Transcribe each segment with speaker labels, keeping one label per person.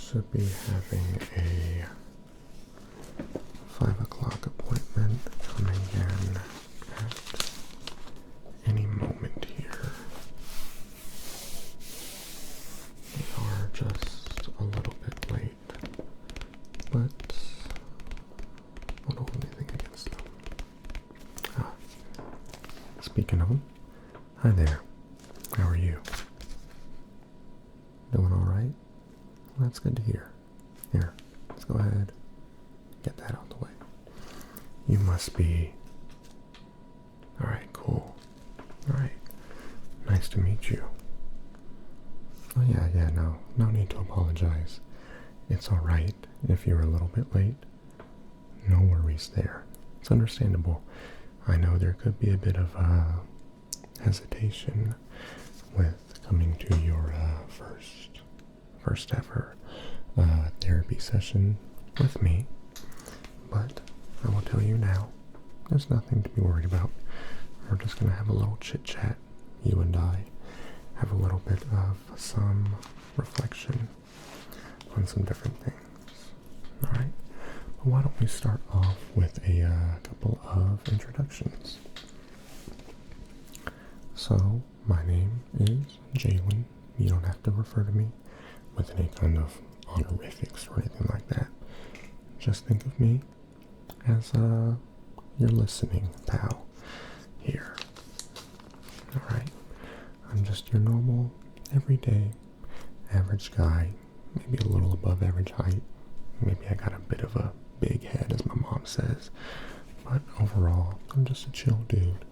Speaker 1: should be having a 5 o'clock appointment coming in at any moment here. They are just a little bit late, but I don't hold anything against them. Speaking of, hi there. How are you? Doing alright? Well, that's good to hear. Here, let's go ahead, get that out the way. You must be... Alright, cool. Alright, nice to meet you. Oh yeah, no need to apologize. It's alright if you're a little bit late. No worries there. It's understandable. I know there could be a bit of hesitation with coming to your first ever therapy session with me, but I will tell you now, there's nothing to be worried about. We're just going to have a little chit chat, you and I, have a little bit of some reflection on some different things. Alright, well, why don't we start off with a couple of introductions. So, my name is Jalen. You don't have to refer to me with any kind of honorifics or anything like that. Just think of me as your listening pal here. Alright? I'm just your normal, everyday, average guy, maybe a little above average height. Maybe I got a bit of a big head, as my mom says. But overall, I'm just a chill dude.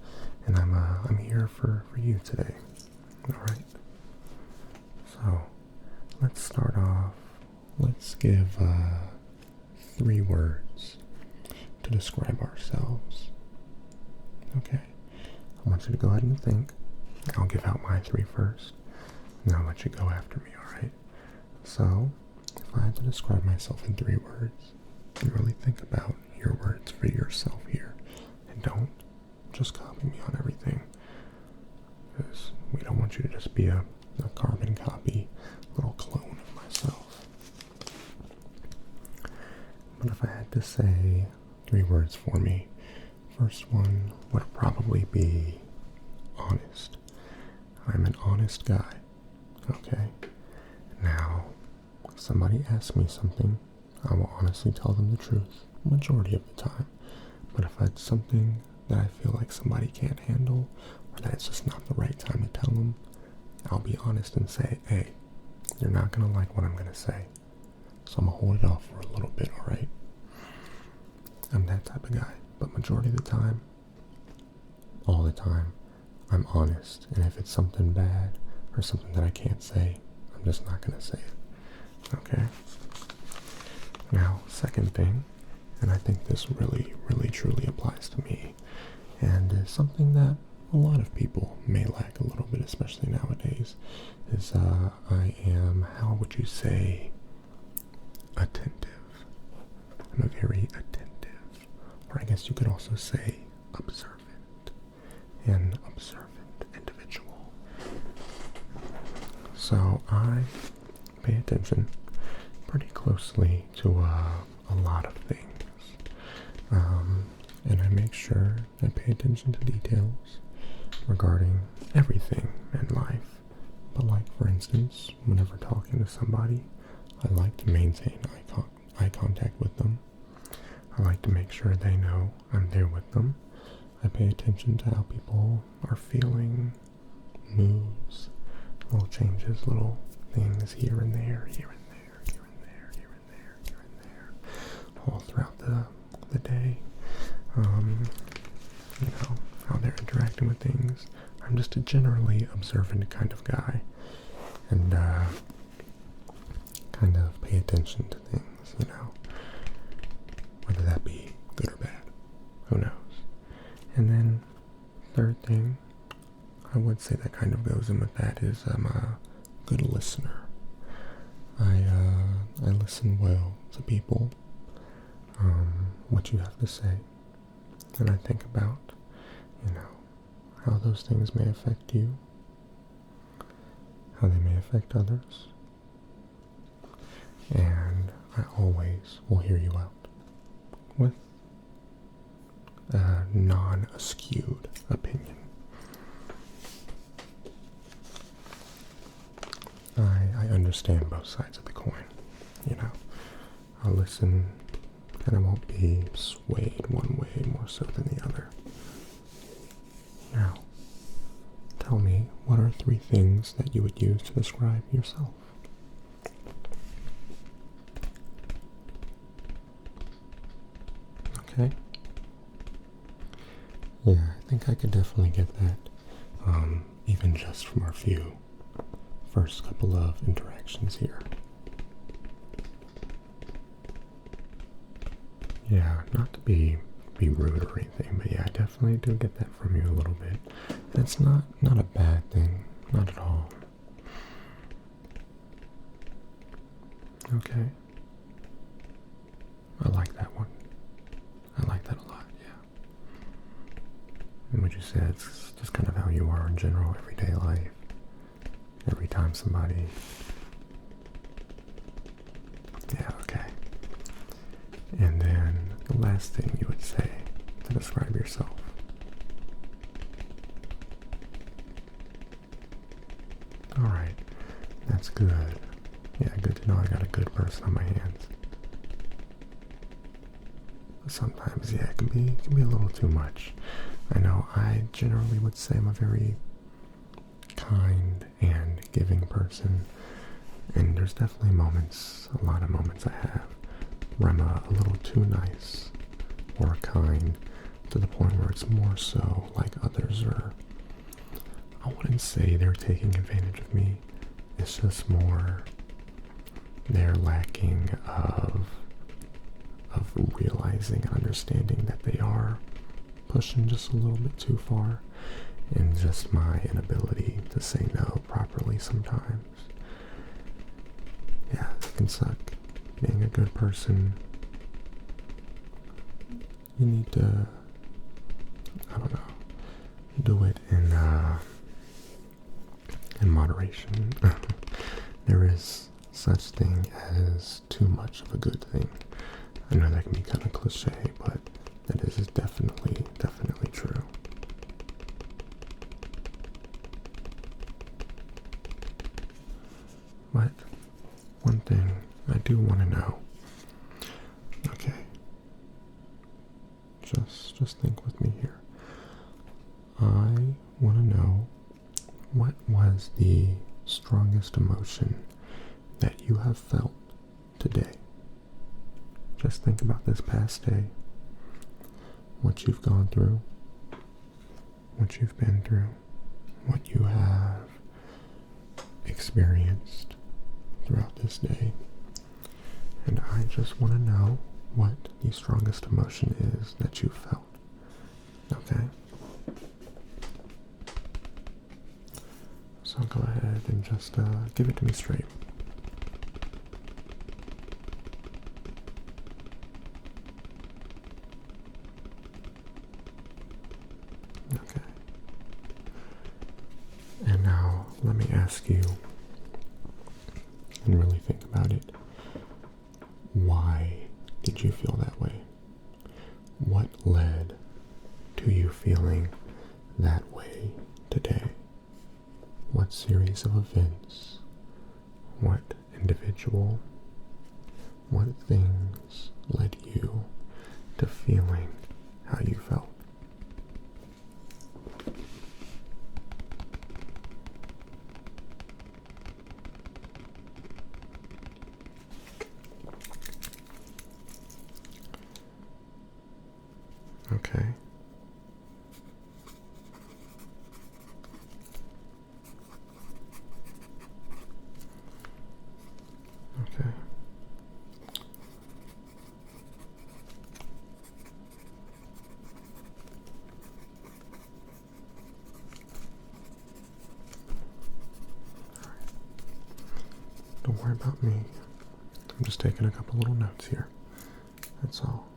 Speaker 1: And I'm here for you today. Alright? So, let's start off. Let's give 3 words to describe ourselves. Okay? I want you to go ahead and think. I'll give out my 3 first, and I'll let you go after me, alright? So, if I had to describe myself in 3 words, and really think about your words for yourself here, and don't just copy me on everything, because we don't want you to just be a carbon copy, little clone of myself. But if I had to say 3 words for me, first one would probably be honest. I'm an honest guy, okay? Now, if somebody asks me something, I will honestly tell them the truth, majority of the time. But if it's something that I feel like somebody can't handle, or that it's just not the right time to tell them, I'll be honest and say, hey, you're not going to like what I'm going to say, so I'm going to hold it off for a little bit, alright? I'm that type of guy, but majority of the time, all the time, I'm honest, and if it's something bad, or something that I can't say, I'm just not going to say it, okay? Now, second thing, and I think this really, really, truly applies to me, and is something that a lot of people may lack a little bit, especially nowadays, is I am, how would you say, attentive. I'm a very attentive, or I guess you could also say observant, an observant individual. So I pay attention pretty closely to a lot of things. And I make sure I pay attention to details regarding everything in life. But like, for instance, whenever talking to somebody, I like to maintain eye contact with them. I like to make sure they know I'm there with them. I pay attention to how people are feeling, moods, little changes, little things here and there, here and there, here and there, here and there, here and there, all throughout the day. You know, how they're interacting with things. I'm just a generally observant kind of guy, and kind of pay attention to things, you know, whether that be good or bad, who knows. And then third thing I would say that kind of goes in with that is I'm a good listener. I listen well to people, what you have to say, and I think about, you know, how those things may affect you, how they may affect others. and I always will hear you out with a non-askewed opinion. I understand both sides of the coin, you know. I'll listen and I won't be swayed one way more so than the other. Now, tell me, what are 3 things that you would use to describe yourself? Okay. Yeah, I think I could definitely get that, even just from our first couple of interactions here. Yeah, not to be rude or anything, but yeah, I definitely do get that from you a little bit. That's not a bad thing, not at all. Okay. I like that one. I like that a lot, yeah. And what you said, it's just kind of how you are in general, everyday life. Every time somebody... Yeah, okay. And then the last thing you would say to describe yourself. Alright, that's good. Yeah, good to know I got a good person on my hands. But sometimes, yeah, it can be a little too much. I know I generally would say I'm a very kind and giving person, and there's definitely moments, a lot of moments I have, where I'm a little too nice or kind to the point where it's more so like others are, I wouldn't say they're taking advantage of me, it's just more they're lacking of realizing and understanding that they are pushing just a little bit too far, and just my inability to say no properly sometimes. Yeah, it can suck. Being a good person, you need to, I don't know, do it in moderation. There is such thing as too much of a good thing. I know that can be kind of cliche, but that is definitely true. But one thing I do want to know. Okay. Just think with me here. I want to know, what was the strongest emotion that you have felt today? Just think about this past day. What you've gone through. What you've been through. What you have experienced throughout this day. And I just want to know what the strongest emotion is that you felt. Okay? So go ahead and just give it to me straight. Okay. And now let me ask you, and really think about it. Why did you feel that way? What led to you feeling that way today? What series of events? What individual? What things led you to feeling how you felt? Okay. Okay. Don't worry about me. I'm just taking a couple little notes here. That's all.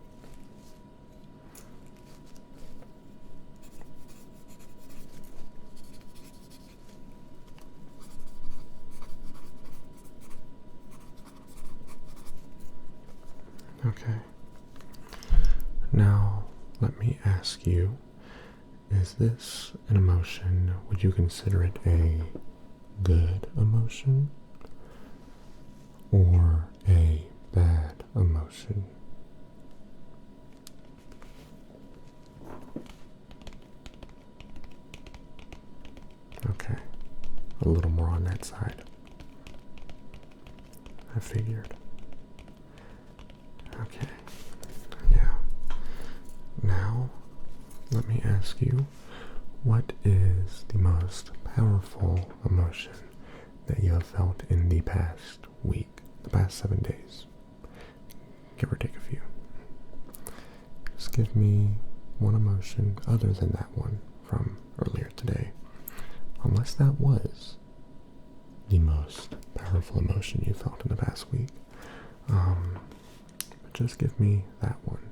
Speaker 1: Okay. Now, let me ask you, is this an emotion, would you consider it a good emotion or a bad emotion? Okay, a little more on that side. I figured. Okay, yeah. Now, let me ask you, what is the most powerful emotion that you have felt in the past week, the past 7 days? Give or take a few. Just give me one emotion other than that one from earlier today. Unless that was the most powerful emotion you felt in the past week. But just give me that one.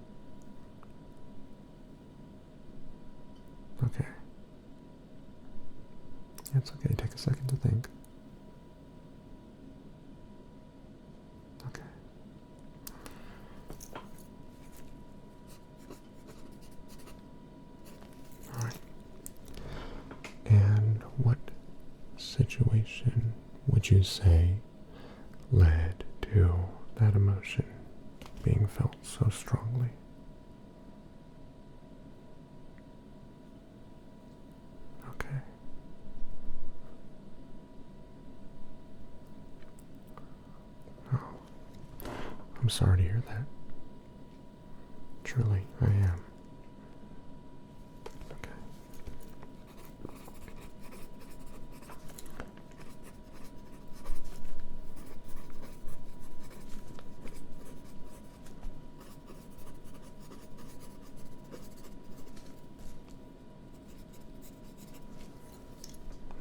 Speaker 1: Okay. It's okay, take a second to think. Okay. Alright. And what situation would you say led to that emotion being felt so strongly? Okay. Oh, I'm sorry to hear that. Truly, I am. Okay.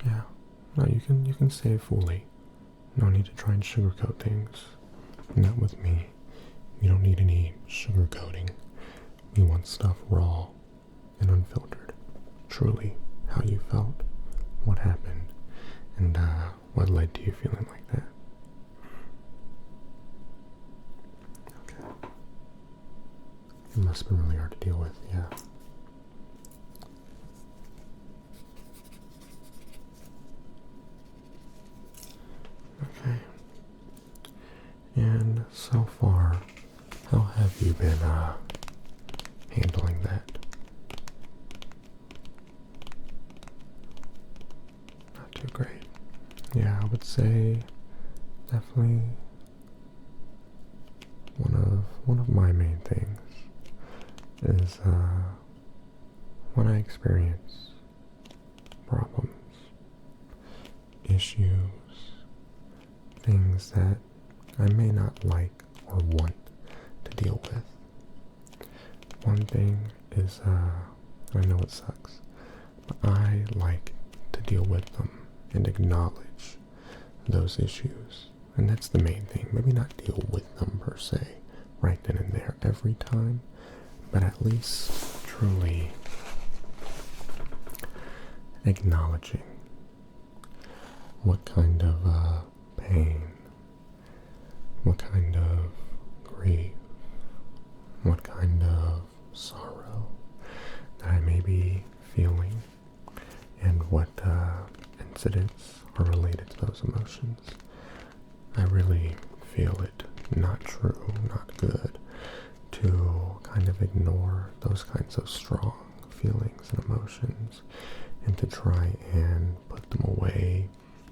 Speaker 1: Yeah. No, you can say it fully. No need to try and sugarcoat things. Not with me. You don't need any sugarcoating. We want stuff raw and unfiltered. Truly, how you felt, what happened, and what led to you feeling like that. Okay. It must have been really hard to deal with, yeah. Okay. And so far, how have you been handling that? Not too great. Yeah, I would say definitely one of my main things is when I experience problems, issues, things that I may not like or want to deal with. One thing is, I know it sucks, but I like to deal with them and acknowledge those issues. And that's the main thing. Maybe not deal with them per se, right then and there every time, but at least truly acknowledging what kind of pain, what kind of grief, what kind of sorrow that I may be feeling, and what incidents are related to those emotions. I really feel it not true, not good, to kind of ignore those kinds of strong feelings and emotions, and to try and put them away,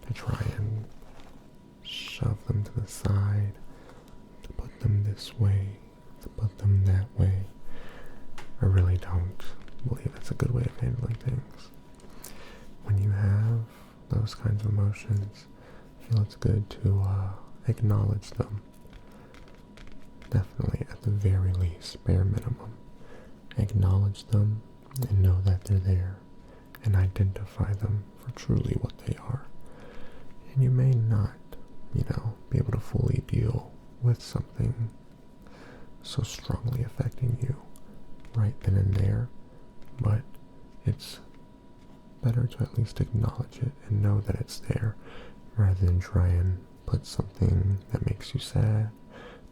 Speaker 1: to try and shove them to the side, to put them this way, to put them that way. I really don't believe it's a good way of handling things. When you have those kinds of emotions, I feel it's good to acknowledge them. Definitely, at the very least, bare minimum. Acknowledge them and know that they're there, and identify them for truly what they are. And you may not, be able to fully deal with something so strongly affecting you right then and there, but it's better to at least acknowledge it and know that it's there, rather than try and put something that makes you sad,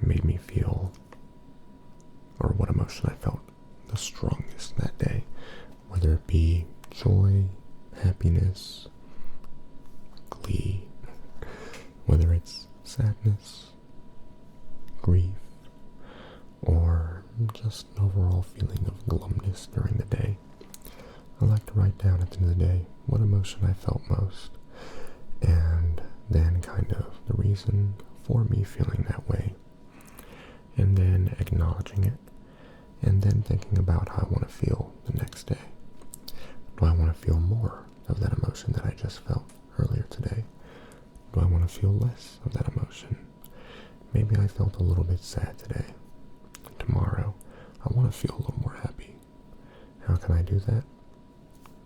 Speaker 1: made me feel, or what emotion I felt the strongest that day, whether it be joy, happiness, glee, whether it's sadness, grief, or just an overall feeling of glumness during the day. I like to write down at the end of the day what emotion I felt most, and then kind of the reason for me feeling that way, and then acknowledging it, and then thinking about how I want to feel the next day. Do I want to feel more of that emotion that I just felt earlier today? Do I want to feel less of that emotion? Maybe I felt a little bit sad today. Tomorrow, I want to feel a little more happy. How can I do that?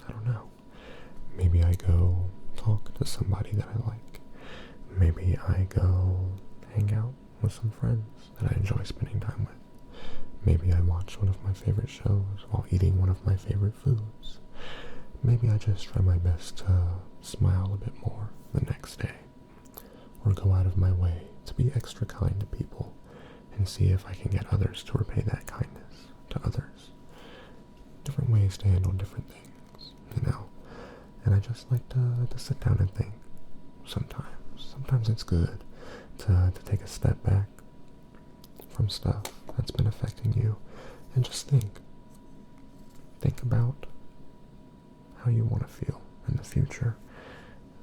Speaker 1: I don't know. Maybe I go talk to somebody that I like. Maybe I go hang out with some friends that I enjoy spending time with. Maybe I watch one of my favorite shows while eating one of my favorite foods. Maybe I just try my best to smile a bit more the next day, or go out of my way to be extra kind to people and see if I can get others to repay that kindness to others. Different ways to handle different things, you know. And I just like to sit down and think sometimes. Sometimes it's good to take a step back from stuff that's been affecting you and just think. Think about how you want to feel in the future.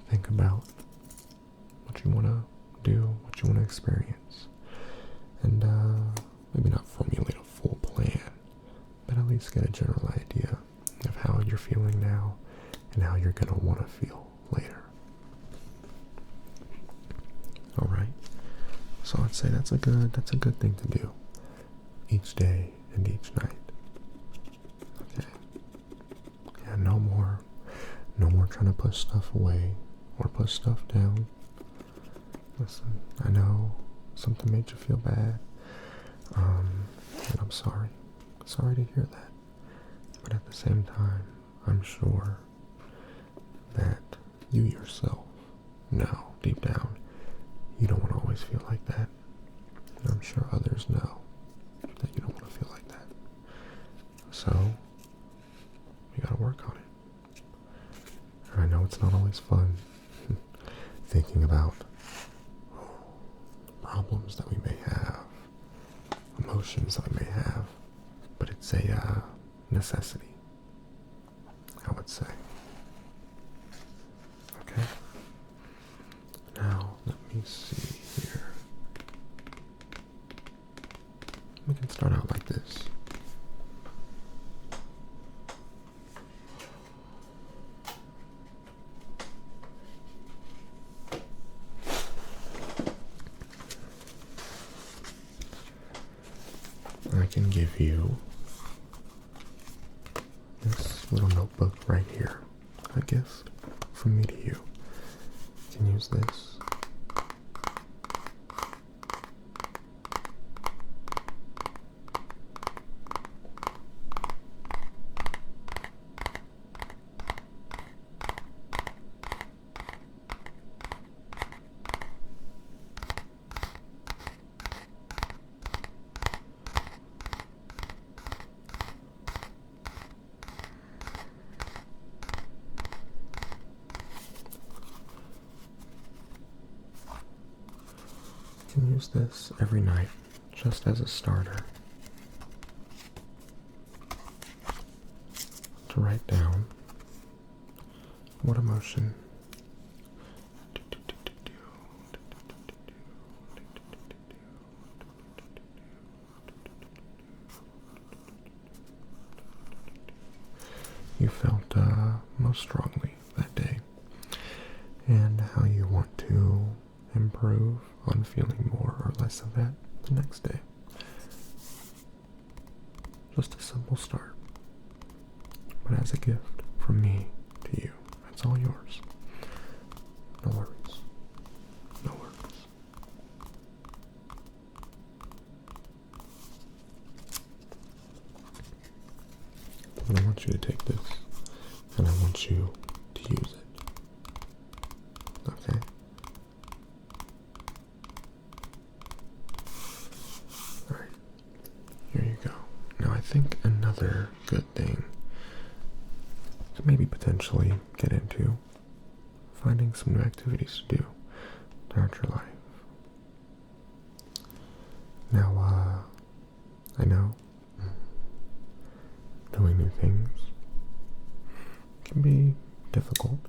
Speaker 1: Think about what you want to do, what you want to experience. And maybe not formulate a full plan, but at least get a general idea of how you're feeling now and how you're going to want to feel later. Alright, so I'd say that's a good thing to do each day and each night. Okay. Yeah, no more trying to push stuff away or push stuff down. Listen, I know something made you feel bad, and I'm sorry to hear that, but at the same time, I'm sure that you yourself know deep down you don't want to always feel like that, and I'm sure others know that you don't want to feel like that, so we gotta work on it. And I know it's not always fun thinking about problems that we may have, emotions that we may have, but it's a necessity, I would say. Okay? Now, let me see here. We can start out like this. I can give you this little notebook right here, a gift from me to you. You can use this. You can use this every night, just as a starter, to write down what emotion you felt most strongly that day, and how you want to improve on feeling more or less of that the next day. Just a simple start, but as a gift from me to you. It's all yours. No worries. No worries. But I want you to take this, and I want you to use it. Okay? another good thing to maybe potentially get into, finding some new activities to do throughout your life. Now, I know doing new things can be difficult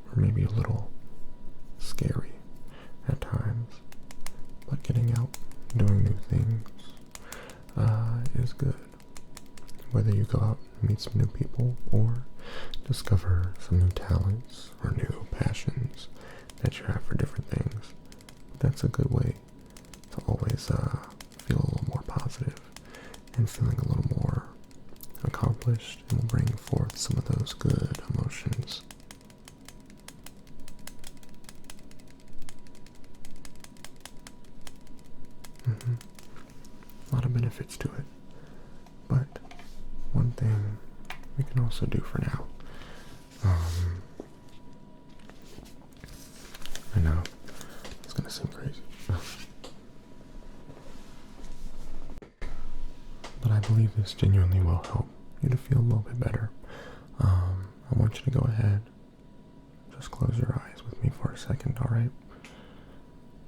Speaker 1: or maybe a little scary at times, but getting out and doing new things is good. Whether you go out and meet some new people or discover some new talents or new passions that you have for different things, that's a good way to always feel a little more positive and feeling a little more accomplished, and will bring forth some of those good emotions. A lot of benefits to it, but one thing we can also do for now, I know it's gonna seem crazy, but I believe this genuinely will help you to feel a little bit better. I want you to go ahead, just close your eyes with me for a second, alright?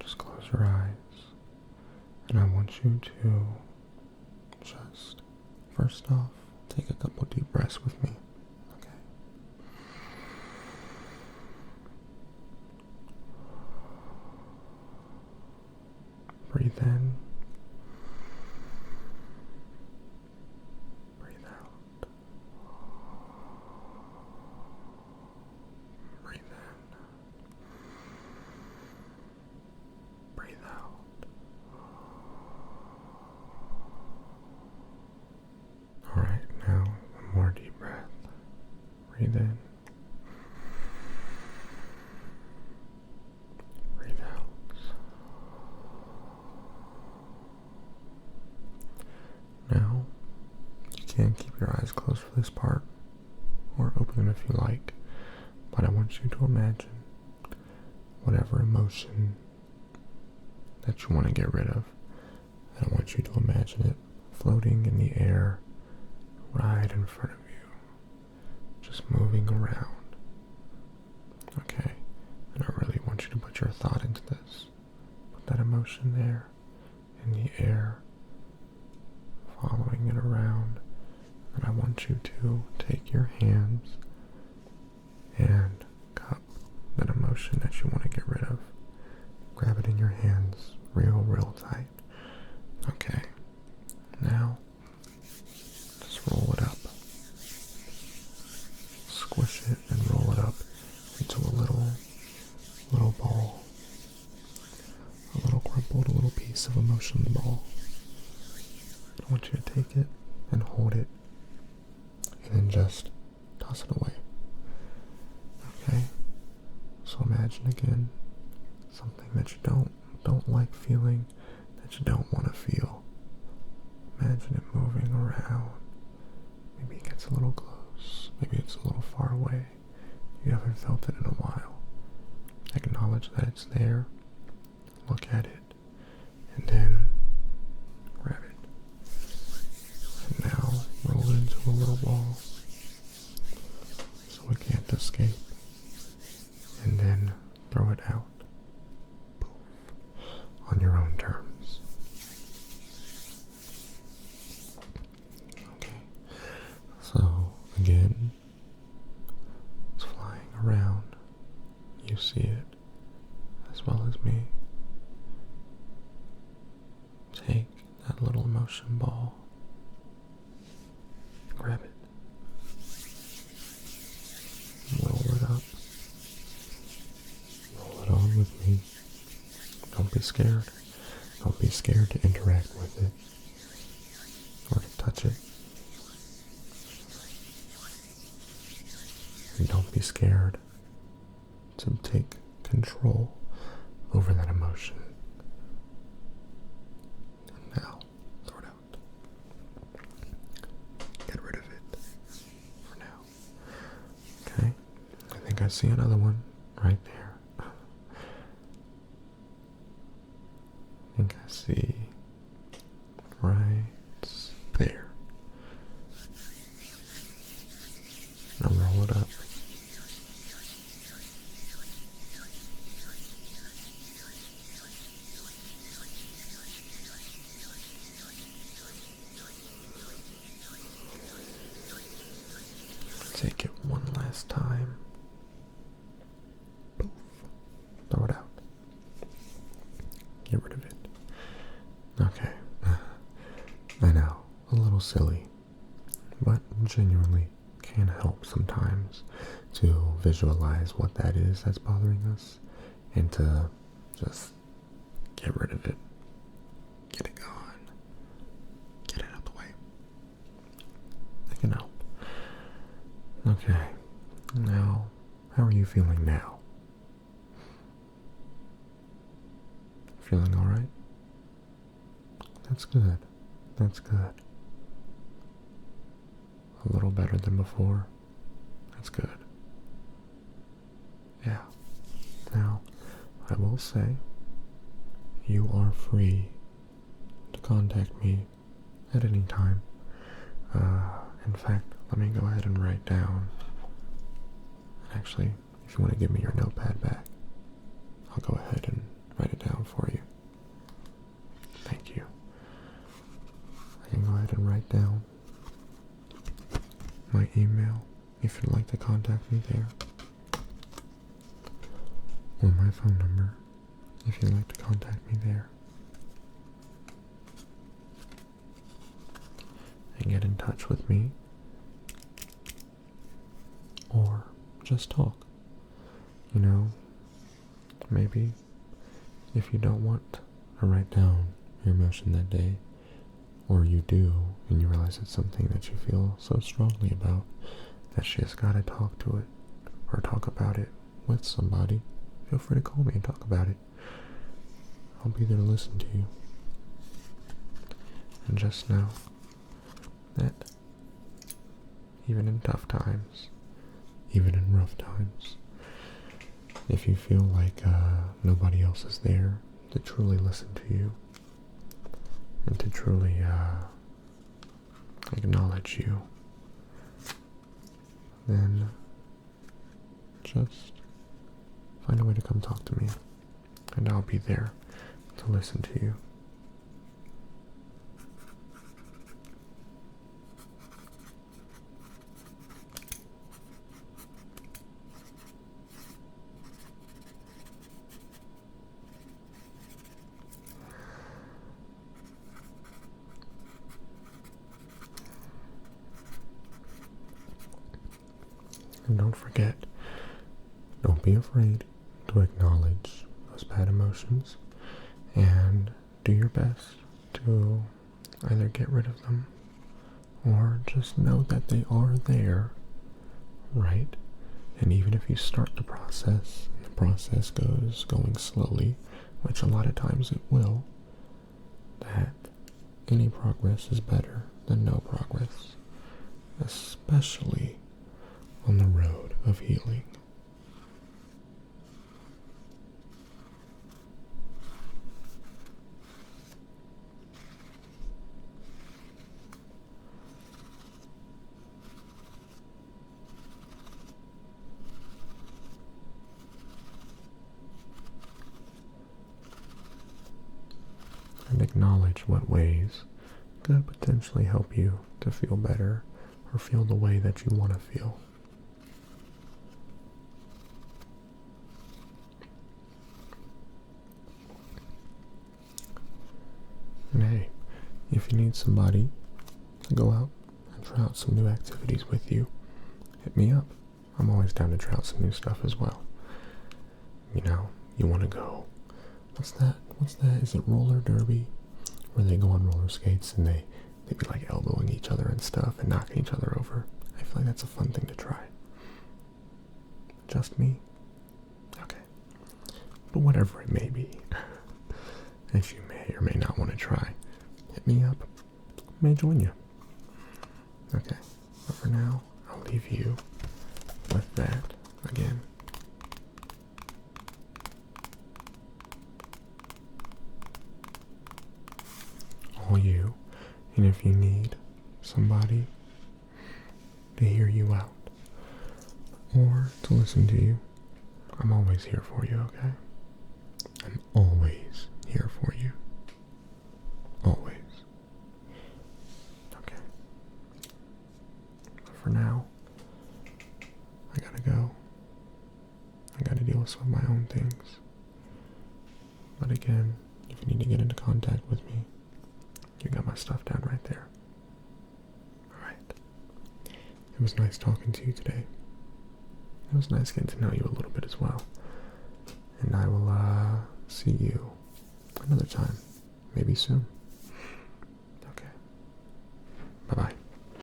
Speaker 1: Just close your eyes, and I want you to just, first off, take a couple deep breaths with me, okay? Breathe in. Breathe out. Breathe in. Breathe out. Alright, now one more deep breath. Breathe in. Breathe out. Now, you can keep your eyes closed for this part, or open them if you like, but I want you to imagine whatever emotion that you want to get rid of, and I want you to imagine it floating in the air right in front of you, just moving around, okay? And I really want you to put your thought into this. Put that emotion there, in the air, following it around, and I want you to take your hands and cup that emotion that you want to get rid of. Grab it in your hands real tight. Okay, now just roll it up. Squish it and roll it up into a little ball. A little crumpled, a little piece of emotion ball. I want you to take it and hold it and then just toss it away. Okay? So imagine again something that you don't like feeling, that you don't want to feel. Imagine it moving around. Maybe it gets a little close. Maybe it's a little far away. You haven't felt it in a while. Acknowledge that it's there. Look at it. And then grab it. And now roll it into a little ball so it can't escape. And then throw it out. Poof. On your own terms. Okay. So, again, it's flying around. You see it as well as me. Take that little emotion ball. Grab it. Roll it up. Roll it on with me. Don't be scared. Don't be scared to interact with it or to touch it. And don't be scared to take control over that emotion. And now, throw it out. Get rid of it for now. Okay? I think I see another one right there. I think I see right there. Take it one last time. Poof. Throw it out. Get rid of it. Okay. I know, a little silly, but genuinely can help sometimes to visualize what that is that's bothering us and to just get rid of it. Get it gone. Get it out the way. It can help. Okay. Now, how are you feeling now? Feeling alright? That's good. That's good. A little better than before. That's good. Yeah. Now, I will say, you are free to contact me at any time. In fact, let me go ahead and write down. Actually, if you want to give me your notepad back, I'll go ahead and write it down for you. Thank you. I can go ahead and write down my email if you'd like to contact me there, or my phone number if you'd like to contact me there, and get in touch with me, or just talk. You know, maybe if you don't want to write down your emotion that day, or you do and you realize it's something that you feel so strongly about that you just gotta talk to it or talk about it with somebody, feel free to call me and talk about it. I'll be there to listen to you. And just know that even in tough times, even in rough times, if you feel like nobody else is there to truly listen to you and to truly acknowledge you, then just find a way to come talk to me, and I'll be there to listen to you. And don't forget, don't be afraid to acknowledge those bad emotions and do your best to either get rid of them or just know that they are there, right? And even if you start the process and the process going slowly, which a lot of times it will, that any progress is better than no progress, especially on the road of healing. And acknowledge what ways could potentially help you to feel better or feel the way that you want to feel. And hey, if you need somebody to go out and try out some new activities with you, hit me up. I'm always down to try out some new stuff as well. You know, you want to go, what's that? Is it roller derby? Where they go on roller skates and they be like elbowing each other and stuff and knocking each other over. I feel like that's a fun thing to try. Just me? Okay. But whatever it may be, if you may or may not want to try, hit me up. I may join you. Okay. But for now, I'll leave you with that again. All you, and if you need somebody to hear you out or to listen to you, I'm always here for you, okay? I'm always here for you. Always. Okay. But for now, to deal with some of my own things. But again, if you need to get into contact with me, you got my stuff down right there. Alright. It was nice talking to you today. It was nice getting to know you a little bit as well. And I will see you another time. Maybe soon. Okay. Bye-bye.